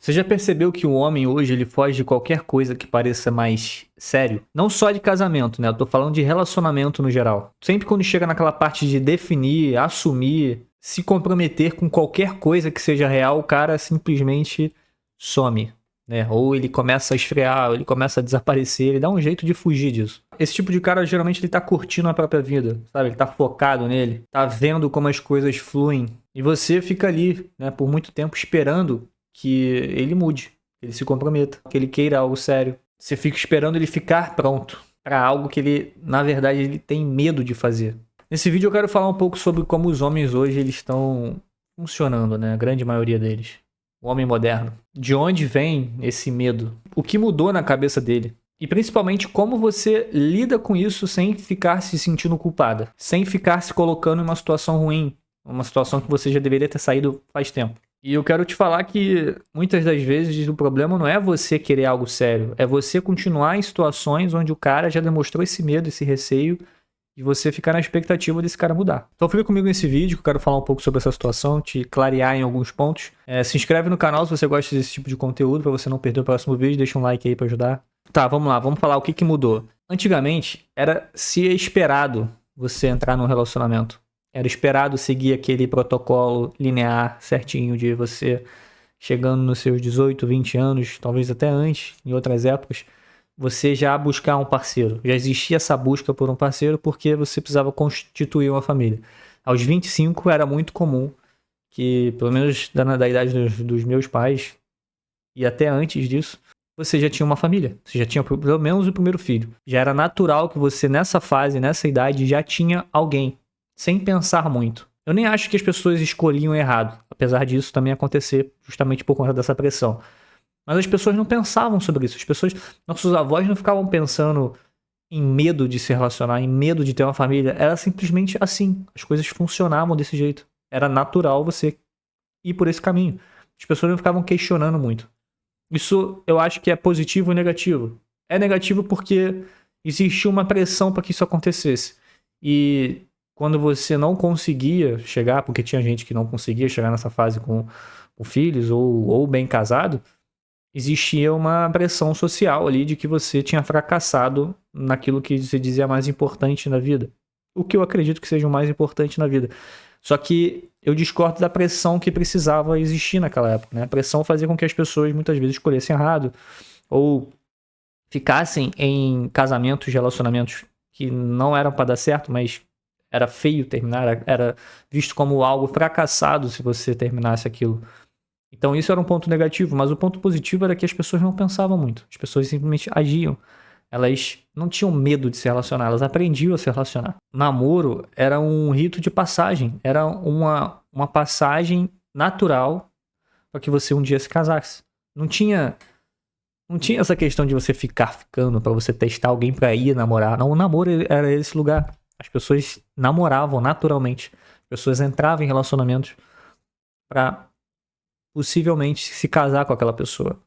Você já percebeu que o homem hoje ele foge de qualquer coisa que pareça mais sério? Não só de casamento, né? Eu tô falando de relacionamento no geral. Sempre quando chega naquela parte de definir, assumir, se comprometer com qualquer coisa que seja real, o cara simplesmente some, né? Ou ele começa a esfriar, ou ele começa a desaparecer, ele dá um jeito de fugir disso. Esse tipo de cara geralmente ele tá curtindo a própria vida, sabe? Ele tá focado nele, tá vendo como as coisas fluem. E você fica ali, né, por muito tempo esperando que ele mude, que ele se comprometa, que ele queira algo sério. Você fica esperando ele ficar pronto para algo que ele, na verdade, ele tem medo de fazer. Nesse vídeo eu quero falar um pouco sobre como os homens hoje eles estão funcionando, né? A grande maioria deles. O homem moderno. De onde vem esse medo? O que mudou na cabeça dele? E principalmente como você lida com isso sem ficar se sentindo culpada, sem ficar se colocando em uma situação ruim, uma situação que você já deveria ter saído faz tempo. E eu quero te falar que muitas das vezes o problema não é você querer algo sério, é você continuar em situações onde o cara já demonstrou esse medo, esse receio, e você ficar na expectativa desse cara mudar. Então fica comigo nesse vídeo que eu quero falar um pouco sobre essa situação, te clarear em alguns pontos. Se inscreve no canal se você gosta desse tipo de conteúdo, para você não perder o próximo vídeo, deixa um like aí para ajudar. Tá, vamos lá, vamos falar o que mudou. Antigamente, era se esperado você entrar num relacionamento. Era esperado seguir aquele protocolo linear certinho de você chegando nos seus 18, 20 anos, talvez até antes, em outras épocas, você já buscar um parceiro. Já existia essa busca por um parceiro porque você precisava constituir uma família. Aos 25 era muito comum que, pelo menos da idade dos meus pais, e até antes disso, você já tinha uma família. Você já tinha pelo menos o primeiro filho. Já era natural que você, nessa fase, nessa idade, já tinha alguém. Sem pensar muito. Eu nem acho que as pessoas escolhiam errado, apesar disso também acontecer justamente por conta dessa pressão. Mas as pessoas não pensavam sobre isso. Nossos avós não ficavam pensando em medo de se relacionar, em medo de ter uma família. Era simplesmente assim. As coisas funcionavam desse jeito. Era natural você ir por esse caminho. As pessoas não ficavam questionando muito. Isso eu acho que é positivo e negativo. É negativo porque existia uma pressão para que isso acontecesse. E quando você não conseguia chegar, porque tinha gente que não conseguia chegar nessa fase com filhos ou bem casado, existia uma pressão social ali de que você tinha fracassado naquilo que se dizia mais importante na vida. O que eu acredito que seja o mais importante na vida. Só que eu discordo da pressão que precisava existir naquela época, né? A pressão fazia com que as pessoas muitas vezes escolhessem errado ou ficassem em casamentos, relacionamentos que não eram para dar certo, mas era feio terminar, era visto como algo fracassado se você terminasse aquilo. Então isso era um ponto negativo, mas o ponto positivo era que as pessoas não pensavam muito. As pessoas simplesmente agiam. Elas não tinham medo de se relacionar, elas aprendiam a se relacionar. Namoro era um rito de passagem, era uma passagem natural para que você um dia se casasse. Não tinha essa questão de você ficar ficando para você testar alguém para ir namorar. Não, o namoro era esse lugar. As pessoas namoravam naturalmente. As pessoas entravam em relacionamentos para possivelmente se casar com aquela pessoa.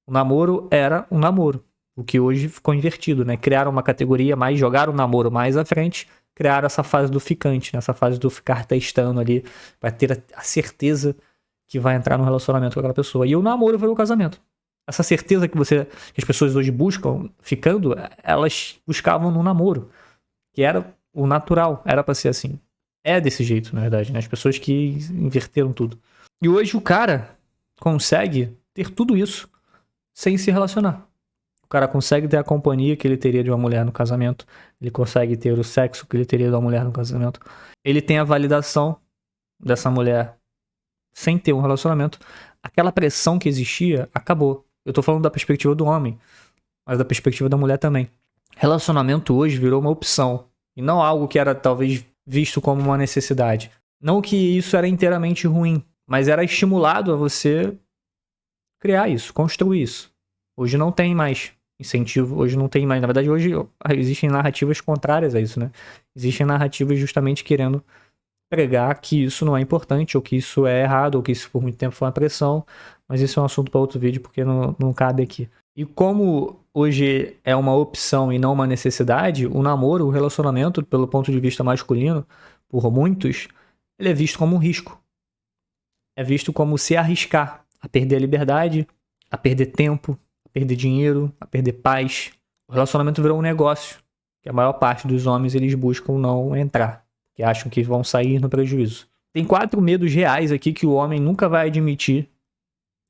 O namoro era um namoro. O que hoje ficou invertido, né? Criaram uma categoria mais, jogaram o namoro mais à frente, criaram essa fase do ficante, né? Essa fase do ficar testando ali, para ter a certeza que vai entrar no relacionamento com aquela pessoa. E o namoro foi o casamento. Essa certeza que as pessoas hoje buscam ficando, elas buscavam no namoro, que era o natural, era pra ser assim. É desse jeito, na verdade, né? As pessoas que inverteram tudo. E hoje o cara consegue ter tudo isso sem se relacionar. O cara consegue ter a companhia que ele teria de uma mulher no casamento. Ele consegue ter o sexo que ele teria de uma mulher no casamento. Ele tem a validação dessa mulher sem ter um relacionamento. Aquela pressão que existia acabou. Eu tô falando da perspectiva do homem, mas da perspectiva da mulher também. Relacionamento hoje virou uma opção e não algo que era talvez visto como uma necessidade. Não que isso era inteiramente ruim, mas era estimulado a você criar isso, construir isso. Hoje não tem mais incentivo, hoje não tem mais. Na verdade, hoje existem narrativas contrárias a isso, né? Existem narrativas justamente querendo pregar que isso não é importante, ou que isso é errado, ou que isso por muito tempo foi uma pressão. Mas isso é um assunto para outro vídeo, porque não cabe aqui. E como hoje é uma opção e não uma necessidade, o namoro, o relacionamento, pelo ponto de vista masculino, por muitos, ele é visto como um risco. É visto como se arriscar a perder a liberdade, a perder tempo, a perder dinheiro, a perder paz. O relacionamento virou um negócio, que a maior parte dos homens eles buscam não entrar, que acham que vão sair no prejuízo. Tem 4 medos reais aqui que o homem nunca vai admitir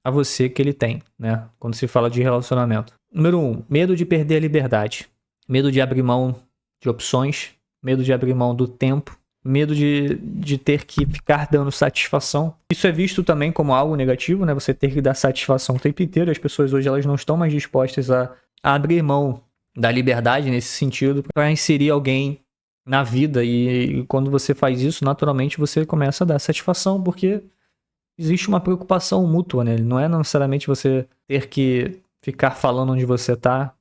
a você que ele tem, né? Quando se fala de relacionamento. Número 1, medo de perder a liberdade. Medo de abrir mão de opções. Medo de abrir mão do tempo. Medo de ter que ficar dando satisfação. Isso é visto também como algo negativo, né? Você ter que dar satisfação o tempo inteiro. As pessoas hoje elas não estão mais dispostas a abrir mão da liberdade nesse sentido para inserir alguém na vida. E quando você faz isso, naturalmente você começa a dar satisfação, porque existe uma preocupação mútua, né? Não é necessariamente você ter que ficar falando onde você tá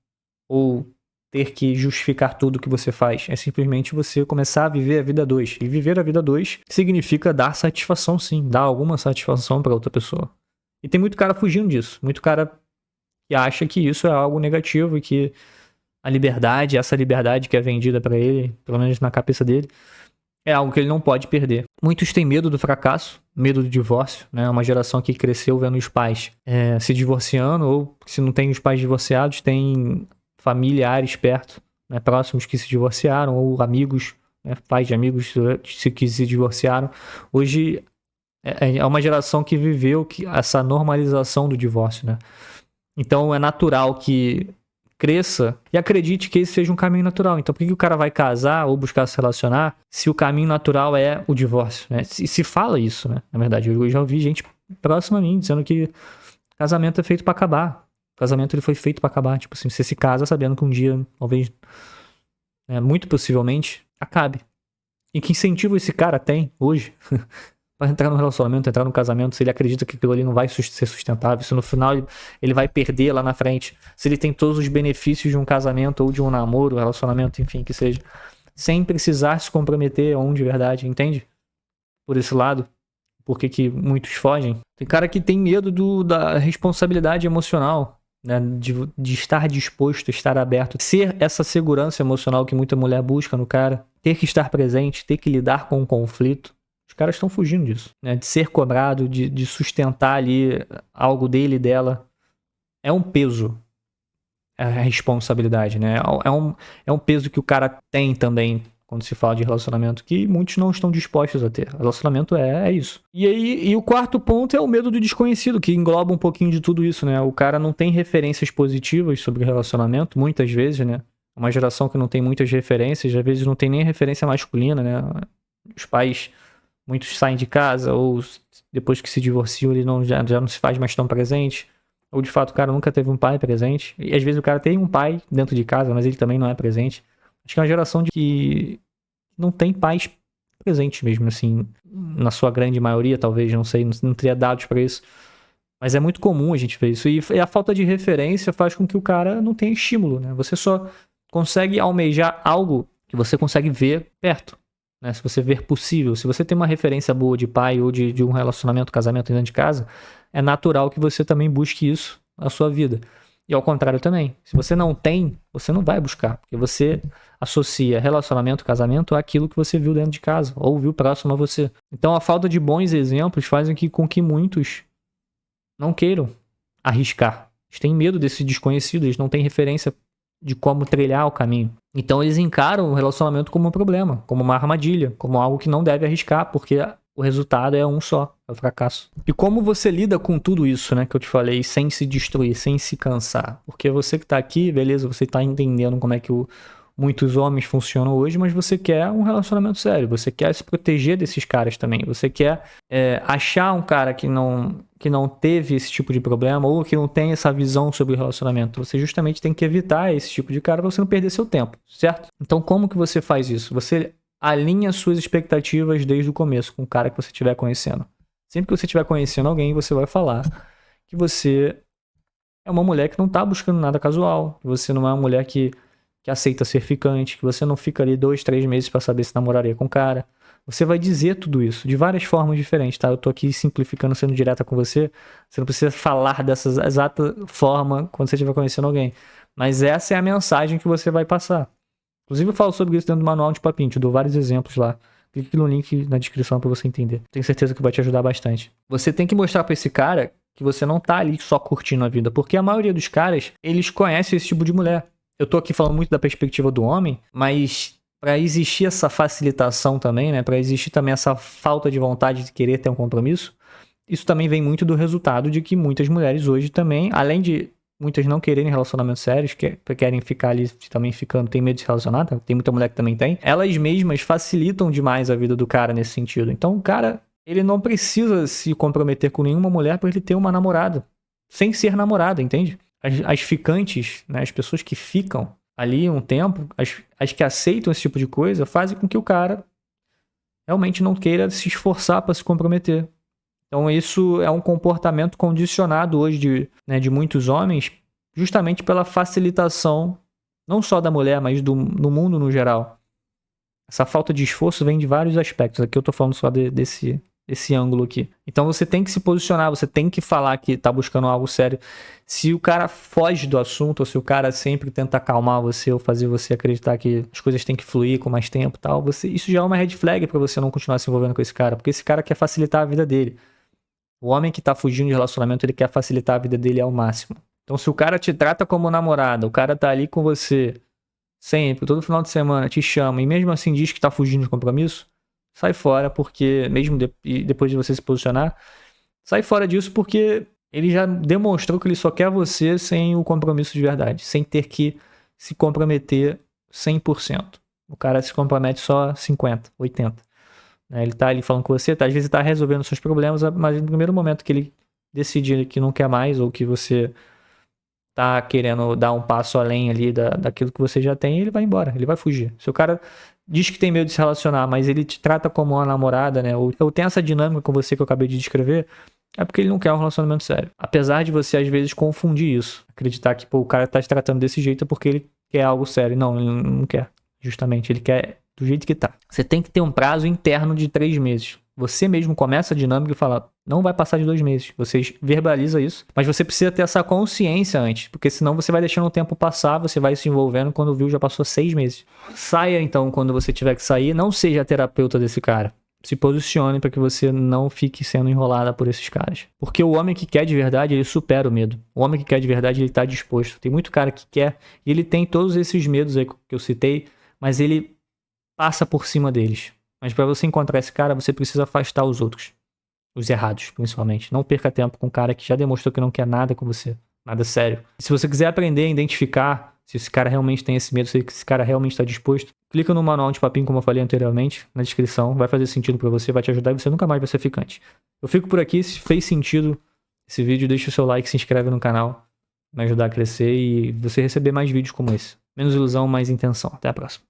ou ter que justificar tudo que você faz. É simplesmente você começar a viver a vida 2. E viver a vida 2 significa dar satisfação, sim. Dar alguma satisfação para outra pessoa. E tem muito cara fugindo disso. Muito cara que acha que isso é algo negativo e que a liberdade, essa liberdade que é vendida para ele, pelo menos na cabeça dele, é algo que ele não pode perder. Muitos têm medo do fracasso, medo do divórcio, né? Uma geração que cresceu vendo os pais se divorciando, ou se não tem os pais divorciados, tem familiares perto, né? Próximos que se divorciaram, ou amigos, né? Pais de amigos que se divorciaram. Hoje é uma geração que viveu essa normalização do divórcio, né? Então é natural que cresça e acredite que esse seja um caminho natural. Então por que o cara vai casar ou buscar se relacionar se o caminho natural é o divórcio, né? Se fala isso, né? Na verdade, eu já ouvi gente próxima a mim dizendo que casamento é feito pra acabar. O casamento ele foi feito pra acabar. Tipo assim, você se casa sabendo que um dia, talvez, muito possivelmente, acabe. E que incentivo esse cara tem hoje para entrar no relacionamento, entrar no casamento, se ele acredita que aquilo ali não vai ser sustentável, se no final ele vai perder lá na frente, se ele tem todos os benefícios de um casamento ou de um namoro, relacionamento, enfim, que seja, sem precisar se comprometer a um de verdade, entende? Por esse lado, por que muitos fogem? Tem cara que tem medo da responsabilidade emocional, né? De estar disposto, estar aberto, ser essa segurança emocional que muita mulher busca no cara, ter que estar presente, ter que lidar com o conflito. Os caras estão fugindo disso, né? De ser cobrado, de sustentar ali algo dele e dela. É um peso. É a responsabilidade, né? É um peso que o cara tem também quando se fala de relacionamento, que muitos não estão dispostos a ter. Relacionamento é isso. E o quarto ponto é o medo do desconhecido, que engloba um pouquinho de tudo isso, né? O cara não tem referências positivas sobre relacionamento, muitas vezes, né? Uma geração que não tem muitas referências, às vezes não tem nem referência masculina, né? Os pais... Muitos saem de casa, ou depois que se divorciam, ele já não se faz mais tão presente. Ou de fato o cara nunca teve um pai presente. E às vezes o cara tem um pai dentro de casa, mas ele também não é presente. Acho que é uma geração de que não tem pais presentes mesmo, assim, na sua grande maioria, talvez, não sei, não teria dados para isso. Mas é muito comum a gente ver isso. E a falta de referência faz com que o cara não tenha estímulo, né? Você só consegue almejar algo que você consegue ver perto. Né? Se você ver possível, se você tem uma referência boa de pai ou de um relacionamento, casamento dentro de casa, é natural que você também busque isso na sua vida. E ao contrário também. Se você não tem, você não vai buscar. Porque você associa relacionamento, casamento àquilo que você viu dentro de casa ou viu próximo a você. Então a falta de bons exemplos faz com que muitos não queiram arriscar. Eles têm medo desse desconhecido, eles não têm referência de como trilhar o caminho. Então eles encaram o relacionamento como um problema, como uma armadilha, como algo que não deve arriscar, porque o resultado é um só, é o fracasso. E como você lida com tudo isso, né, que eu te falei, sem se destruir, sem se cansar? Porque você que tá aqui, beleza, você tá entendendo como é que muitos homens funcionam hoje, mas você quer um relacionamento sério, você quer se proteger desses caras também, você quer achar um cara que não teve esse tipo de problema ou que não tem essa visão sobre o relacionamento. Você justamente tem que evitar esse tipo de cara para você não perder seu tempo, certo? Então como que você faz isso? Você alinha suas expectativas desde o começo com o cara que você estiver conhecendo. Sempre que você estiver conhecendo alguém, você vai falar que você é uma mulher que não tá buscando nada casual, que você não é uma mulher que aceita ser ficante, que você não fica ali 2, 3 meses para saber se namoraria com o cara. Você vai dizer tudo isso de várias formas diferentes, tá? Eu tô aqui simplificando, sendo direta com você. Você não precisa falar dessa exata forma quando você estiver conhecendo alguém. Mas essa é a mensagem que você vai passar. Inclusive eu falo sobre isso dentro do manual de papinho, te dou vários exemplos lá. Clique no link na descrição para você entender. Tenho certeza que vai te ajudar bastante. Você tem que mostrar para esse cara que você não tá ali só curtindo a vida. Porque a maioria dos caras, eles conhecem esse tipo de mulher. Eu tô aqui falando muito da perspectiva do homem, mas pra existir essa facilitação também, né? Pra existir também essa falta de vontade de querer ter um compromisso, isso também vem muito do resultado de que muitas mulheres hoje também, além de muitas não quererem relacionamentos sérios, querem ficar ali também ficando, tem medo de se relacionar, tá? Tem muita mulher que também tem, elas mesmas facilitam demais a vida do cara nesse sentido. Então o cara, ele não precisa se comprometer com nenhuma mulher pra ele ter uma namorada, sem ser namorada, entende? As ficantes, né, as pessoas que ficam ali um tempo, as que aceitam esse tipo de coisa, fazem com que o cara realmente não queira se esforçar para se comprometer. Então isso é um comportamento condicionado hoje de muitos homens, justamente pela facilitação, não só da mulher, mas do mundo no geral. Essa falta de esforço vem de vários aspectos. Aqui eu tô falando só desse ângulo aqui. Então você tem que se posicionar, você tem que falar que tá buscando algo sério. Se o cara foge do assunto, ou se o cara sempre tenta acalmar você, ou fazer você acreditar que as coisas têm que fluir com mais tempo e tal, isso já é uma red flag pra você não continuar se envolvendo com esse cara, porque esse cara quer facilitar a vida dele. O homem que tá fugindo de relacionamento, ele quer facilitar a vida dele ao máximo. Então se o cara te trata como namorada, o cara tá ali com você sempre, todo final de semana, te chama, e mesmo assim diz que tá fugindo de compromisso, sai fora, porque, mesmo depois de você se posicionar, sai fora disso porque ele já demonstrou que ele só quer você sem o compromisso de verdade, sem ter que se comprometer 100%. O cara se compromete só 50%, 80%. Ele tá ali falando com você, às vezes tá resolvendo seus problemas, mas no primeiro momento que ele decidir que não quer mais, ou que você tá querendo dar um passo além ali daquilo que você já tem, ele vai embora, ele vai fugir. Se o cara diz que tem medo de se relacionar, mas ele te trata como uma namorada, né? Ou tem essa dinâmica com você que eu acabei de descrever, é porque ele não quer um relacionamento sério. Apesar de você, às vezes, confundir isso. Acreditar que, o cara tá te tratando desse jeito é porque ele quer algo sério. Não, ele não quer. Justamente, ele quer do jeito que tá. Você tem que ter um prazo interno de 3 meses. Você mesmo começa a dinâmica e fala, não vai passar de 2 meses. Você verbaliza isso, mas você precisa ter essa consciência antes, porque senão você vai deixando o tempo passar, você vai se envolvendo, quando viu já passou 6 meses. Saia então quando você tiver que sair, não seja a terapeuta desse cara. Se posicione para que você não fique sendo enrolada por esses caras. Porque o homem que quer de verdade, ele supera o medo. O homem que quer de verdade, ele tá disposto. Tem muito cara que quer, e ele tem todos esses medos aí que eu citei, mas ele passa por cima deles. Mas para você encontrar esse cara, você precisa afastar os outros. Os errados, principalmente. Não perca tempo com um cara que já demonstrou que não quer nada com você. Nada sério. E se você quiser aprender a identificar se esse cara realmente tem esse medo, se esse cara realmente está disposto, clica no manual de papinho, como eu falei anteriormente, na descrição. Vai fazer sentido para você, vai te ajudar e você nunca mais vai ser ficante. Eu fico por aqui. Se fez sentido esse vídeo, deixa o seu like, se inscreve no canal. Vai me ajudar a crescer e você receber mais vídeos como esse. Menos ilusão, mais intenção. Até a próxima.